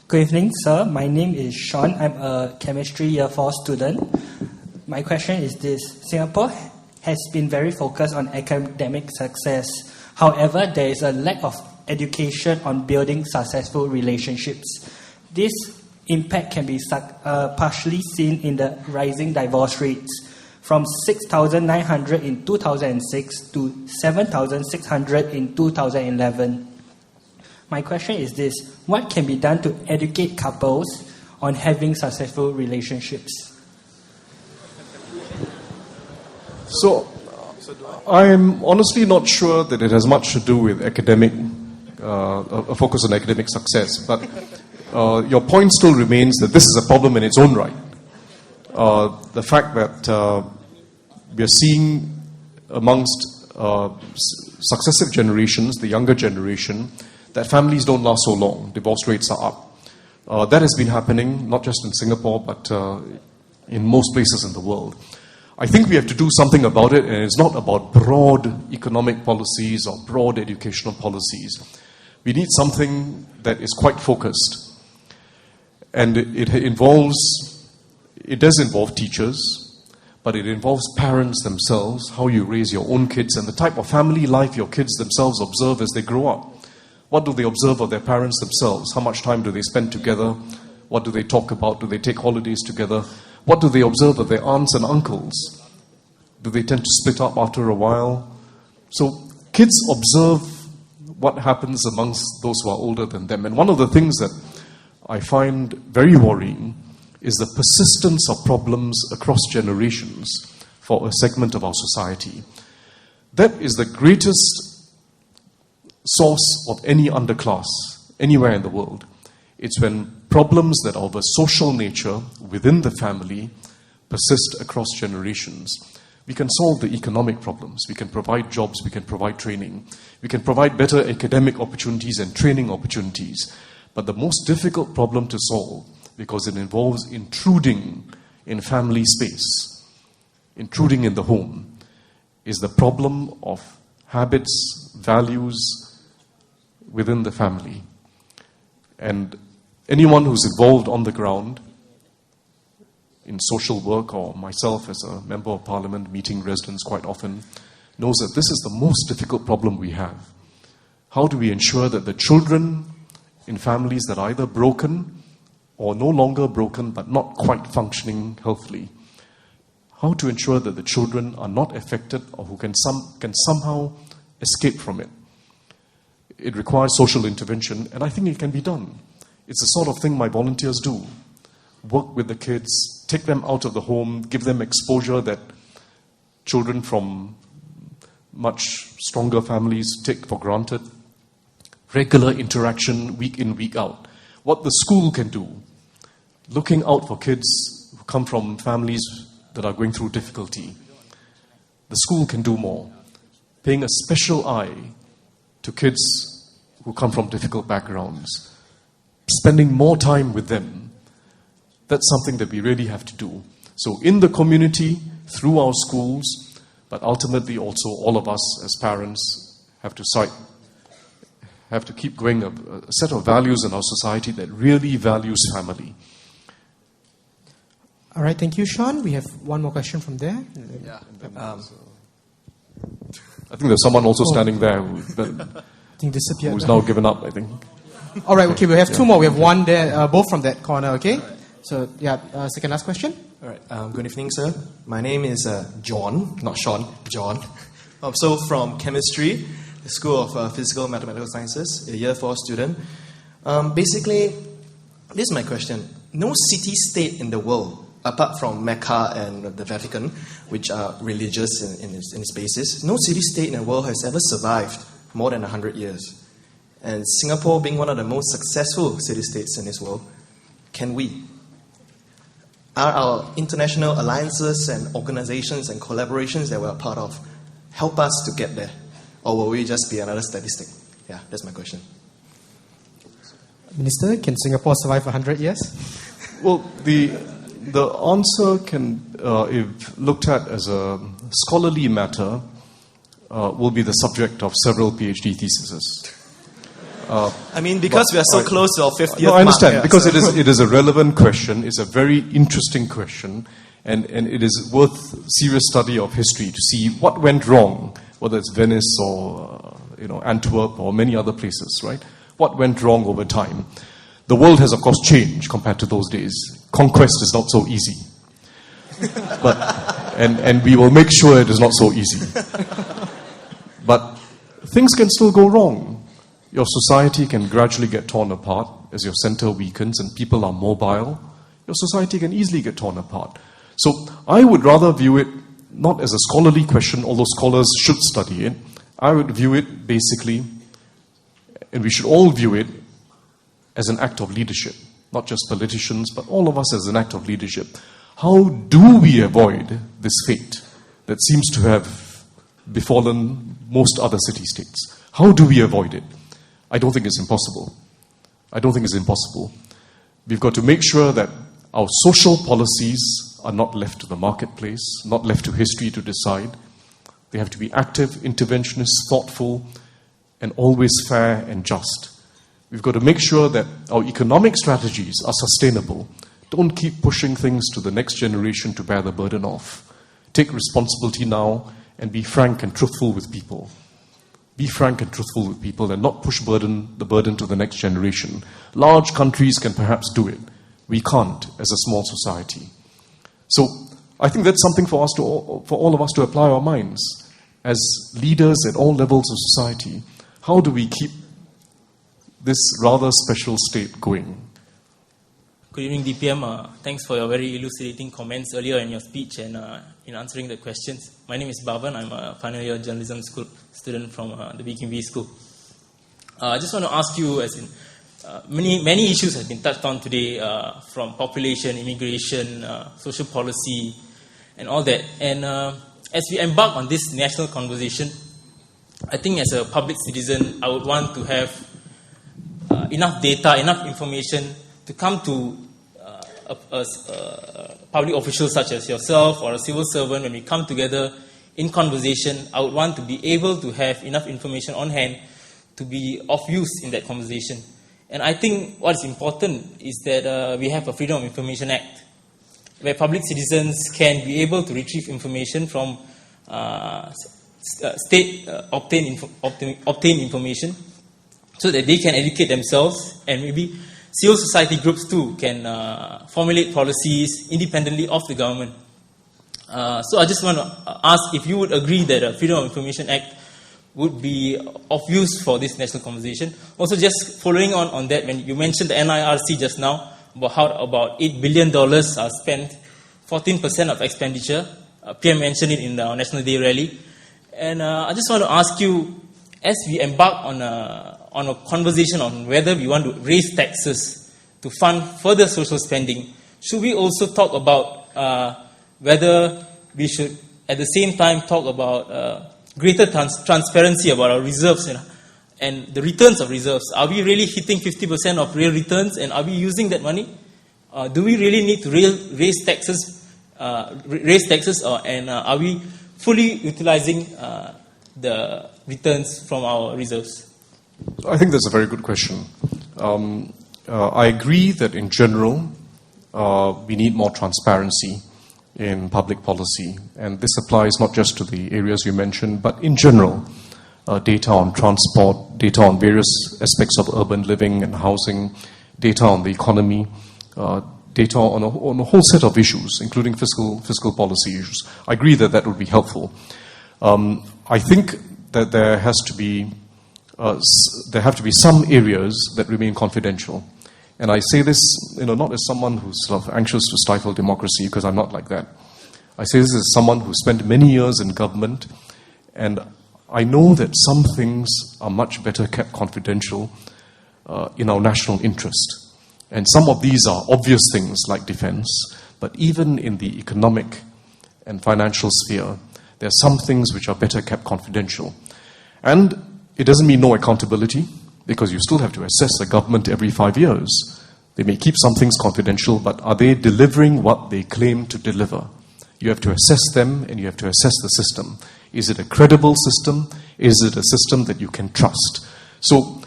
Good evening, sir. My name is Sean. I'm a chemistry year 4 student. My question is this. Singapore has been very focused on academic success. However, there is a lack of education on building successful relationships. This impact can be partially seen in the rising divorce rates from 6,900 in 2006 to 7,600 in 2011. My question is this. What can be done to educate couples on having successful relationships? So, I'm honestly not sure that it has much to do with academic, a focus on academic success. But your point still remains that this is a problem in its own right. The fact that we are seeing amongst successive generations, the younger generation, that families don't last so long. Divorce rates are up. That has been happening, not just in Singapore, but in most places in the world. I think we have to do something about it, and it's not about broad economic policies or broad educational policies. We need something that is quite focused. And it does involve teachers, but it involves parents themselves, how you raise your own kids, and the type of family life your kids themselves observe as they grow up. What do they observe of their parents themselves? How much time do they spend together? What do they talk about? Do they take holidays together? What do they observe of their aunts and uncles? Do they tend to split up after a while? So kids observe what happens amongst those who are older than them. And one of the things that I find very worrying is the persistence of problems across generations for a segment of our society. That is the greatest source of any underclass anywhere in the world. It's when problems that are of a social nature within the family persist across generations. We can solve the economic problems. We can provide jobs. We can provide training. We can provide better academic opportunities and training opportunities. But the most difficult problem to solve, because it involves intruding in family space, intruding in the home, is the problem of habits, values within the family. And anyone who's involved on the ground in social work, or myself as a member of parliament meeting residents quite often, knows that this is the most difficult problem we have. How do we ensure that the children in families that are either broken or no longer broken but not quite functioning healthily, how to ensure that the children are not affected or who can somehow escape from it? It requires social intervention, and I think it can be done. It's the sort of thing my volunteers do. Work with the kids, take them out of the home, give them exposure that children from much stronger families take for granted. Regular interaction, week in, week out. What the school can do, looking out for kids who come from families that are going through difficulty. The school can do more. Paying a special eye to kids who come from difficult backgrounds. Spending more time with them. That's something that we really have to do. So in the community, through our schools, but ultimately also all of us as parents have to keep going a set of values in our society that really values family. All right, thank you, Sean. We have one more question from there. Yeah. I think there's someone also standing there disappeared. who's now given up, I think. All right, okay, we have two more. We have one there, both from that corner, okay? Right. So, second last question. All right, good evening, sir. My name is John, not Sean, John. So from chemistry, the School of Physical and Mathematical Sciences, a year 4 student. Basically, this is my question. No city-state in the world, apart from Mecca and the Vatican, which are religious in its basis, no city-state in the world has ever survived more than 100 years. And Singapore, being one of the most successful city-states in this world, can we? Are our international alliances and organizations and collaborations that we're part of help us to get there? Or will we just be another statistic? Yeah, that's my question. Minister, can Singapore survive 100 years? Well, the answer can, if looked at as a scholarly matter, will be the subject of several PhD theses. I mean, because we are so close to our 50th No, I understand, mark, because it is a relevant question. It's a very interesting question, and it is worth serious study of history to see what went wrong, whether it's Venice or Antwerp or many other places, right? What went wrong over time? The world has, of course, changed compared to those days. Conquest is not so easy, and we will make sure it is not so easy. But things can still go wrong. Your society can gradually get torn apart as your center weakens and people are mobile. Your society can easily get torn apart. So I would rather view it not as a scholarly question, although scholars should study it. I would view it basically, and we should all view it, as an act of leadership. Not just politicians, but all of us as an act of leadership. How do we avoid this fate that seems to have befallen most other city-states? How do we avoid it? I don't think it's impossible. We've got to make sure that our social policies are not left to the marketplace, not left to history to decide. They have to be active, interventionist, thoughtful, and always fair and just. We've got to make sure that our economic strategies are sustainable. Don't keep pushing things to the next generation to bear the burden of. Take responsibility now and be frank and truthful with people. Be frank and truthful with people and not push the burden to the next generation. Large countries can perhaps do it. We can't as a small society. So I think that's something for all of us to apply our minds. As leaders at all levels of society, how do we keep this rather special state going? Good evening, DPM. Thanks for your very elucidating comments earlier in your speech and in answering the questions. My name is Bhavan. I'm a final year journalism school student from the BKV school. I just want to ask you, as in many issues have been touched on today, from population, immigration, social policy, and all that. And as we embark on this national conversation, I think as a public citizen, I would want to have enough data, enough information to come to a public official such as yourself or a civil servant. When we come together in conversation, I would want to be able to have enough information on hand to be of use in that conversation. And I think what is important is that we have a Freedom of Information Act, where public citizens can be able to retrieve information from state-obtained information, so that they can educate themselves, and maybe civil society groups too can formulate policies independently of the government. So I just want to ask if you would agree that a Freedom of Information Act would be of use for this national conversation. Also, just following on that, when you mentioned the NIRC just now, about how about $8 billion are spent, 14% of expenditure. PM mentioned it in the National Day rally. And I just want to ask you, as we embark on a conversation on whether we want to raise taxes to fund further social spending, should we also talk about whether we should at the same time talk about greater transparency about our reserves and the returns of reserves? Are we really hitting 50% of real returns, and are we using that money? Do we really need to raise taxes, and are we fully utilizing the returns from our reserves? I think that's a very good question. I agree that in general, we need more transparency in public policy. And this applies not just to the areas you mentioned, but in general, data on transport, data on various aspects of urban living and housing, data on the economy, data on a whole set of issues, including fiscal policy issues. I agree that would be helpful. I think that there have to be some areas that remain confidential. And I say this, not as someone who's sort of anxious to stifle democracy, because I'm not like that. I say this as someone who spent many years in government, and I know that some things are much better kept confidential in our national interest. And some of these are obvious things like defense, but even in the economic and financial sphere, there are some things which are better kept confidential. And it doesn't mean no accountability, because you still have to assess the government every 5 years. They may keep some things confidential, but are they delivering what they claim to deliver? You have to assess them, and you have to assess the system. Is it a credible system? Is it a system that you can trust? So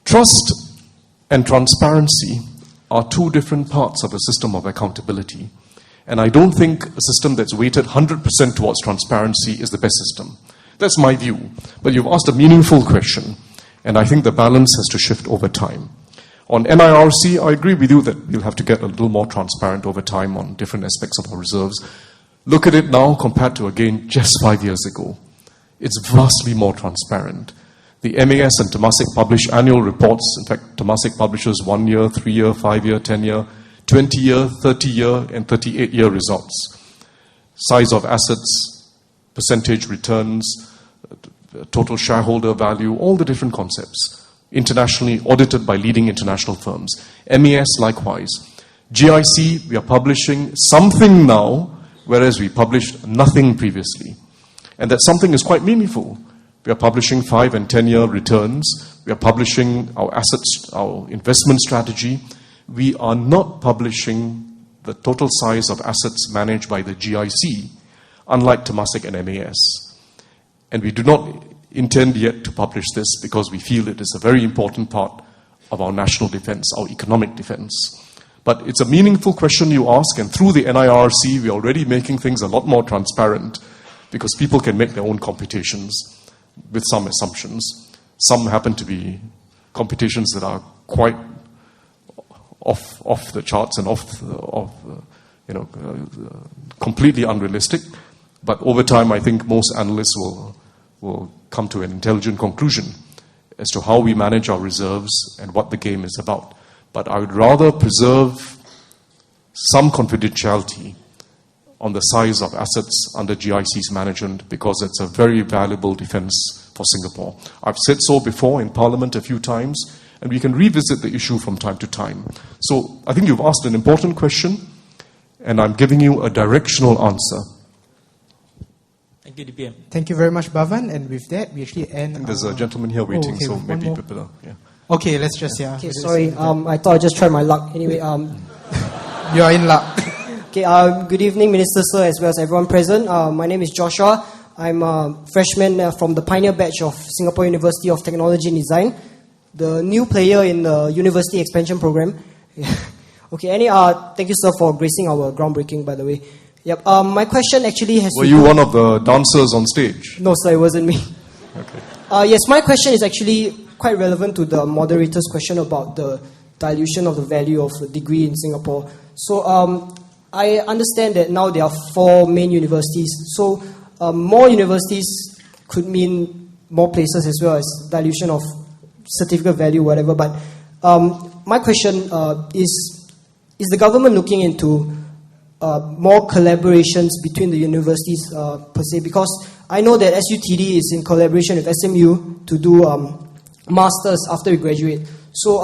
Trust and transparency are two different parts of a system of accountability. And I don't think a system that's weighted 100% towards transparency is the best system. That's my view. But you've asked a meaningful question, and I think the balance has to shift over time. On NIRC, I agree with you that we'll have to get a little more transparent over time on different aspects of our reserves. Look at it now compared to, again, just 5 years ago. It's vastly more transparent. The MAS and Temasek publish annual reports. In fact, Temasek publishes 1 year, 3 year, 5 year, 10 year, 20 year, 30 year, and 38 year results. Size of assets, percentage returns, total shareholder value, all the different concepts. Internationally audited by leading international firms. MAS likewise. GIC, we are publishing something now, whereas we published nothing previously. And that something is quite meaningful. We are publishing 5 and 10 year returns. We are publishing our assets, our investment strategy. We are not publishing the total size of assets managed by the GIC, unlike Temasek and MAS. And we do not intend yet to publish this because we feel it is a very important part of our national defense, our economic defense. But it's a meaningful question you ask, and through the NIRC, we're already making things a lot more transparent because people can make their own computations with some assumptions. Some happen to be computations that are quite off the charts and completely unrealistic. But over time, I think most analysts will come to an intelligent conclusion as to how we manage our reserves and what the game is about. But I would rather preserve some confidentiality on the size of assets under GIC's management because it's a very valuable defense for Singapore. I've said so before in Parliament a few times, and we can revisit the issue from time to time. So I think you've asked an important question, and I'm giving you a directional answer. Thank you, DPM. Thank you very much, Bhavan. And with that, we actually end. There's a gentleman here waiting, okay, so one maybe more. better. Yeah. Okay, let's just, yeah. Okay, sorry. I thought I'd just try my luck. Anyway, You are in luck. okay. Good evening, Minister Sir, as well as everyone present. My name is Joshua. I'm a freshman from the pioneer batch of Singapore University of Technology and Design, the new player in the university expansion program. Okay. Thank you, sir, for gracing our groundbreaking. By the way. Yep. My question actually has. Were you one of the dancers on stage? No, sir, it wasn't me. Okay. Yes, my question is actually quite relevant to the moderator's question about the dilution of the value of a degree in Singapore. So I understand that now there are 4 main universities. So more universities could mean more places as well as dilution of certificate value, whatever. But my question is the government looking into more collaborations between the universities per se? Because I know that SUTD is in collaboration with SMU to do masters after we graduate. So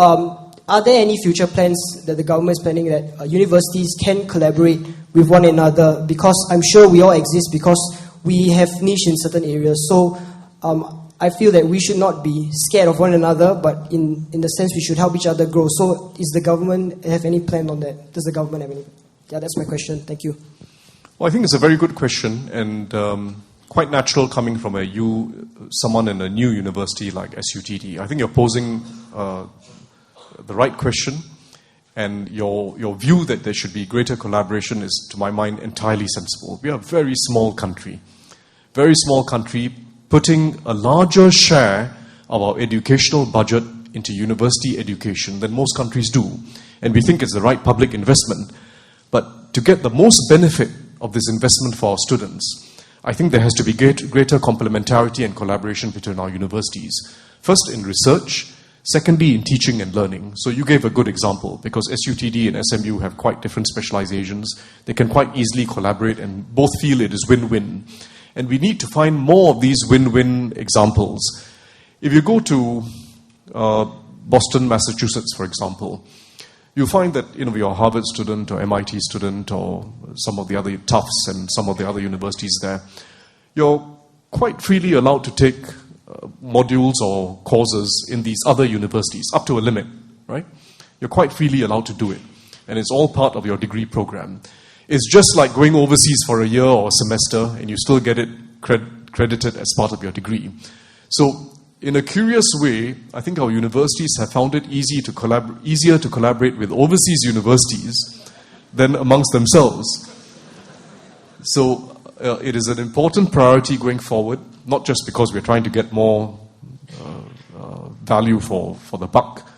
are there any future plans that the government is planning that universities can collaborate with one another? Because I'm sure we all exist because we have niche in certain areas. So I feel that we should not be scared of one another, but in the sense we should help each other grow. So is the government have any plan on that? Does the government have any? Yeah, that's my question. Thank you. Well, I think it's a very good question and quite natural coming from someone in a new university like SUTD. I think you're posing the right question, and your view that there should be greater collaboration is, to my mind, entirely sensible. We are a very small country, putting a larger share of our educational budget into university education than most countries do. And we think it's the right public investment. But to get the most benefit of this investment for our students, I think there has to be greater complementarity and collaboration between our universities. First, in research. Secondly, in teaching and learning. So you gave a good example, because SUTD and SMU have quite different specializations. They can quite easily collaborate and both feel it is win-win. And we need to find more of these win-win examples. If you go to Boston, Massachusetts, for example, you'll find that you're a Harvard student or MIT student or some of the other Tufts and some of the other universities there. You're quite freely allowed to take modules or courses in these other universities, up to a limit, right? You're quite freely allowed to do it. And it's all part of your degree program. It's just like going overseas for a year or a semester, and you still get it credited as part of your degree. So in a curious way, I think our universities have found it easier to collaborate with overseas universities than amongst themselves. So it is an important priority going forward, not just because we're trying to get more value for the buck,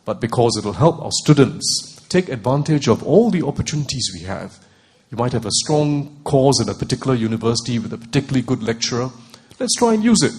but because it will help our students take advantage of all the opportunities we have. You might have a strong cause in a particular university with a particularly good lecturer. Let's try and use it.